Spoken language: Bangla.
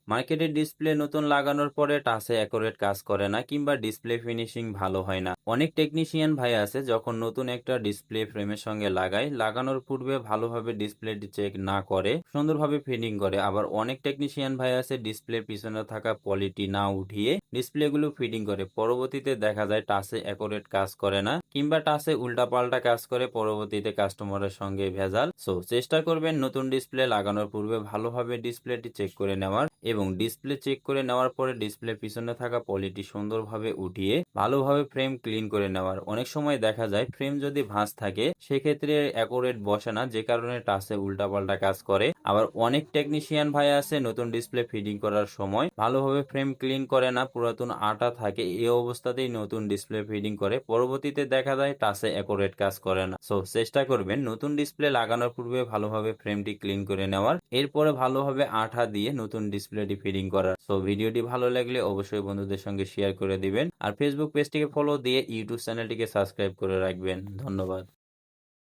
মার্কেটে ডিসপ্লে নতুন লাগানোর পরে টাচে অ্যাকুরেট কাজ করে না কিংবা ডিসপ্লে ফিনিশিং ভালো হয় না। অনেক টেকনিশিয়ান ভাই আছে যখন নতুন একটা ডিসপ্লে ফ্রেমের সঙ্গে লাগায়, লাগানোর পূর্বে ভালোভাবে ডিসপ্লেটি চেক না করে সুন্দরভাবে ফিটিং করে। আবার অনেক টেকনিশিয়ান ভাই আছে ডিসপ্লের পিছনে থাকা কোয়ালিটি না উঠিয়ে ডিসপ্লেগুলো ফিটিং করে, পরবর্তীতে দেখা যায় টাচে অ্যাকুরেট কাজ করে না কিংবা টাচে উল্টাপাল্টা কাজ করে, পরবর্তীতে কাস্টমারের সঙ্গে ভেজাল। সো চেষ্টা করবেন নতুন ডিসপ্লে লাগানোর পূর্বে ভালোভাবে ডিসপ্লেটি চেক করে নেওয়ার এবং ডিসপ্লে চেক করে নেওয়ার পরে ডিসপ্লে পিছনে থাকা পলিটি সুন্দরভাবে উঠিয়ে ভালোভাবে ফ্রেম ক্লিন করে নেওয়ার। অনেক সময় দেখা যায় ফ্রেম যদি ভাঁজ থাকে সেক্ষেত্রে অ্যাকুরেট বসে না, যে কারণে টাচে উল্টাপাল্টা কাজ করে। আবার অনেক টেকনিশিয়ান ভাই আছে নতুন ডিসপ্লে ফিটিং করার সময় ভালোভাবে ফ্রেম ক্লিন করে না, পুরাতন আটা থাকে, এই অবস্থাতেই নতুন ডিসপ্লে ফিটিং করে, পরবর্তীতে দেখা যায় টাচে অ্যাকুরেট কাজ করে না। সো চেষ্টা করবেন নতুন ডিসপ্লে লাগানোর পূর্বে ভালোভাবে ফ্রেমটি ক্লিন করে নেওয়ার, এরপরে ভালোভাবে আঠা দিয়ে নতুন ডিসপ্লেটি ফিটিং করার। সো ভিডিওটি ভালো লাগলে অবশ্যই বন্ধুদের সঙ্গে শেয়ার করে দিবেন আর ফেসবুক পেজটিকে ফলো দিয়ে ইউটিউব চ্যানেলটিকে সাবস্ক্রাইব করে রাখবেন। ধন্যবাদ।